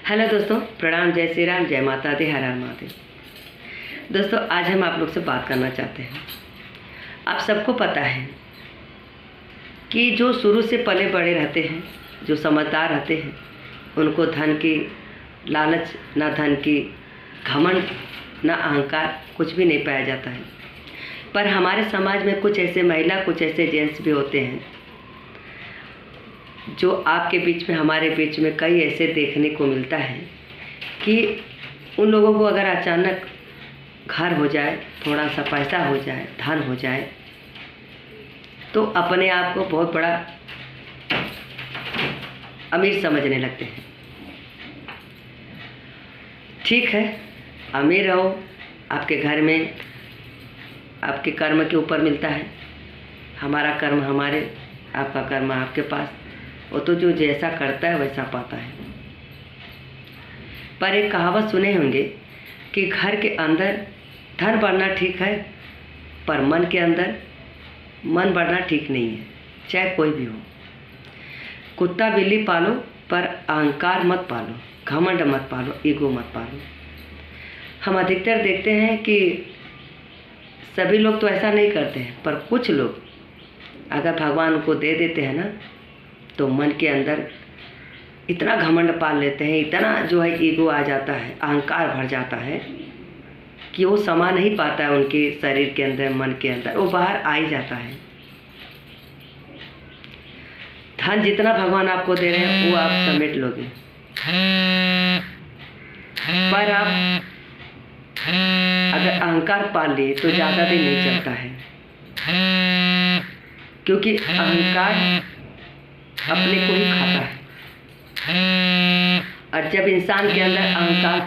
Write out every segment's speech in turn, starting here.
Hello दोस्तों, प्रणाम। जय श्री राम, जय माता दी, हर हर महादेव। दोस्तों, आज हम आप लोग से बात करना चाहते हैं। आप सबको पता है कि जो शुरू से पले बड़े रहते हैं, जो समझदार रहते हैं, उनको धन की लालच, ना धन की घमंड, ना अहंकार, कुछ भी नहीं पाया जाता है। पर हमारे समाज में कुछ ऐसे महिला, कुछ ऐसे जेंट्स भी होते हैं जो आपके बीच में, हमारे बीच में कई ऐसे देखने को मिलता है कि उन लोगों को अगर अचानक घर हो जाए, थोड़ा सा पैसा हो जाए, धन हो जाए, तो अपने आप को बहुत बड़ा अमीर समझने लगते हैं। ठीक है, अमीर रहो, आपके घर में आपके कर्म के ऊपर मिलता है। हमारा कर्म हमारे, आपका कर्म आपके पास। वो तो जो जैसा करता है वैसा पाता है। पर एक कहावत सुने होंगे कि घर के अंदर धन बढ़ना ठीक है, पर मन के अंदर मन बढ़ना ठीक नहीं है, चाहे कोई भी हो। कुत्ता बिल्ली पालो, पर अहंकार मत पालो, घमंड मत पालो, ईगो मत पालो। हम अधिकतर देखते हैं कि सभी लोग तो ऐसा नहीं करते हैं, पर कुछ लोग अगर भगवान उनको दे देते हैं ना, तो मन के अंदर इतना घमंड पाल लेते हैं, इतना जो है ईगो आ जाता है, अहंकार भर जाता है कि वो समा नहीं पाता है उनके शरीर के अंदर, मन के अंदर, वो बाहर आ ही जाता है। धन जितना भगवान आपको दे रहे हैं वो आप समेट लोगे, पर आप अगर अहंकार पाल लिए तो ज़्यादा दिन नहीं चलता है, क्योंकि अहंकार अपने को ही खाता है। और जब इंसान के अंदर अहंकार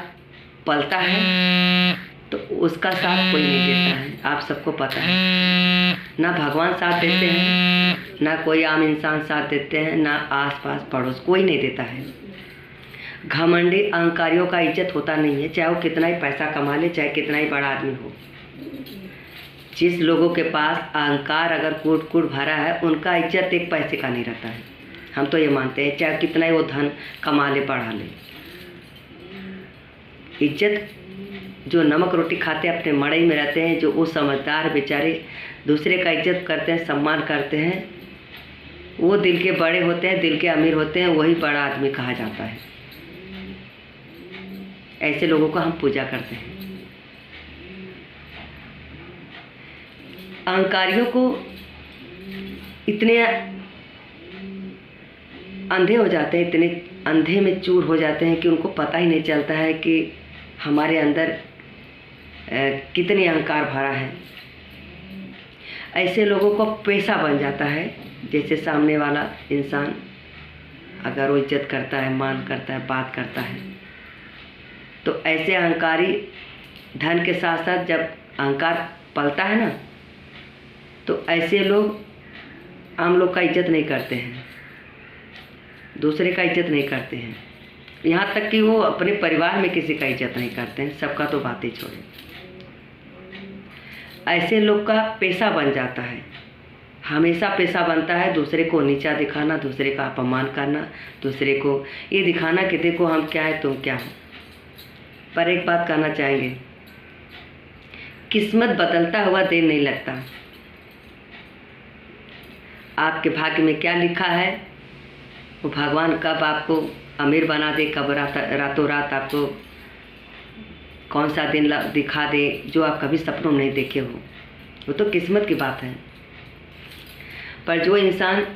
पलता है तो उसका साथ कोई नहीं देता है। आप सबको पता है, ना भगवान साथ देते हैं, ना कोई आम इंसान साथ देते हैं, ना आसपास पड़ोस, कोई नहीं देता है। घमंडी अहंकारियों का इज्जत होता नहीं है, चाहे वो कितना ही पैसा कमा ले, चाहे कितना ही बड़ा आदमी हो। जिस लोगों के पास अहंकार अगर कूट कूट भरा है, उनका इज्जत एक पैसे का नहीं रहता है। हम तो ये मानते हैं, चाहे कितना ही वो धन कमा ले, बढ़ा ले। इज्जत जो नमक रोटी खाते अपने मड़ई में रहते हैं, जो वो समझदार बेचारे दूसरे का इज्जत करते हैं, सम्मान करते हैं, वो दिल के बड़े होते हैं, दिल के अमीर होते हैं, वही बड़ा आदमी कहा जाता है। ऐसे लोगों को हम पूजा करते हैं। अहंकारियों को इतने अंधे हो जाते हैं, इतने अंधे में चूर हो जाते हैं कि उनको पता ही नहीं चलता है कि हमारे अंदर कितनी अहंकार भरा है। ऐसे लोगों को पेशा बन जाता है। जैसे सामने वाला इंसान अगर वो इज्जत करता है, मान करता है, बात करता है, तो ऐसे अहंकारी धन के साथ साथ जब अहंकार पलता है ना, तो ऐसे लोग आम लोग का इज्जत नहीं करते हैं, दूसरे का इज्जत नहीं करते हैं, यहाँ तक कि वो अपने परिवार में किसी का इज्जत नहीं करते हैं, सबका तो बात ही छोड़े। ऐसे लोग का पेशा बन जाता है, हमेशा पेशा बनता है दूसरे को नीचा दिखाना, दूसरे का अपमान करना, दूसरे को ये दिखाना कि देखो हम क्या है, तुम क्या हो। पर एक बात कहना चाहेंगे, किस्मत बदलता हुआ देर नहीं लगता। आपके भाग्य में क्या लिखा है, वो भगवान कब आपको अमीर बना दे, कब रातों रात आपको कौन सा दिन दिखा दे जो आप कभी सपनों में नहीं देखे हो, वो तो किस्मत की बात है। पर जो इंसान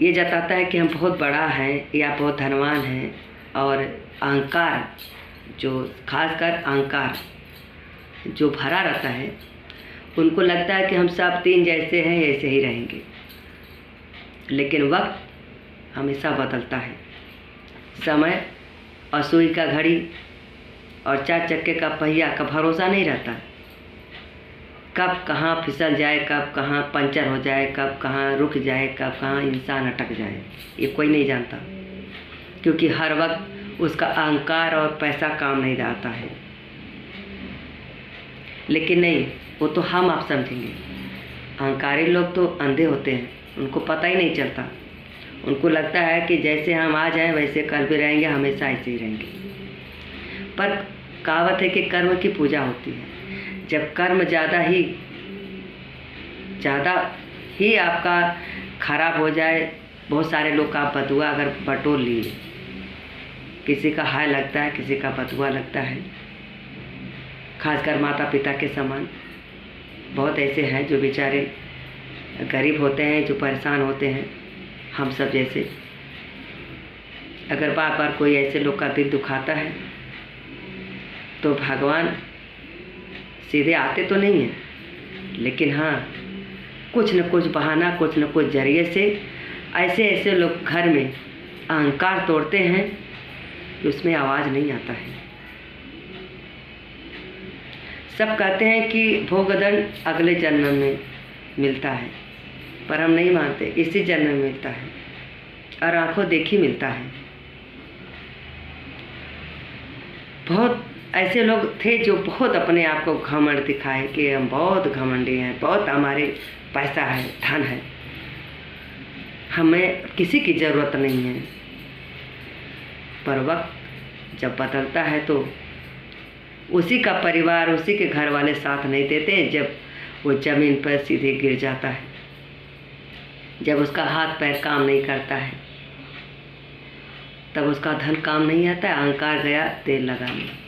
ये जताता है कि हम बहुत बड़ा हैं या बहुत धनवान हैं, और अहंकार, जो खासकर अहंकार जो भरा रहता है, उनको लगता है कि हम सब तीन जैसे हैं, ऐसे ही रहेंगे। लेकिन वक्त हमेशा बदलता है। समय और सुई का घड़ी और चार चक्के का पहिया का भरोसा नहीं रहता। कब कहाँ फिसल जाए, कब कहाँ पंचर हो जाए, कब कहाँ रुक जाए, कब कहाँ इंसान अटक जाए, ये कोई नहीं जानता। क्योंकि हर वक्त उसका अहंकार और पैसा काम नहीं आता है। लेकिन नहीं, वो तो हम आप समझेंगे। अहंकारी लोग तो अंधे होते हैं, उनको पता ही नहीं चलता। उनको लगता है कि जैसे हम आज हैं वैसे कल भी रहेंगे, हमेशा ऐसे ही रहेंगे। पर कहावत है कि कर्म की पूजा होती है। जब कर्म ज़्यादा ही आपका खराब हो जाए, बहुत सारे लोग का बदुआ अगर बटोर लिए, किसी का हाय लगता है, किसी का बदुआ लगता है, खासकर माता पिता के समान। बहुत ऐसे हैं जो बेचारे गरीब होते हैं, जो परेशान होते हैं, हम सब जैसे। अगर बार बार कोई ऐसे लोग का दिल दुखाता है तो भगवान सीधे आते तो नहीं हैं, लेकिन हाँ कुछ न कुछ बहाना, कुछ न कुछ जरिए से ऐसे लोग घर में अहंकार तोड़ते हैं कि उसमें आवाज़ नहीं आता है। सब कहते हैं कि भोगदंड अगले जन्म में मिलता है, पर हम नहीं मानते, इसी जन्म में मिलता है और आंखों देखी मिलता है। बहुत ऐसे लोग थे जो बहुत अपने आप को घमंड दिखाए कि हम बहुत घमंडी हैं, बहुत हमारे पैसा है, धन है, हमें किसी की ज़रूरत नहीं है। पर वक्त जब बदलता है तो उसी का परिवार, उसी के घर वाले साथ नहीं देते। जब वो ज़मीन पर सीधे गिर जाता है, जब उसका हाथ पैर काम नहीं करता है, तब उसका धन काम नहीं आता है। अहंकार गया तेल लगाने।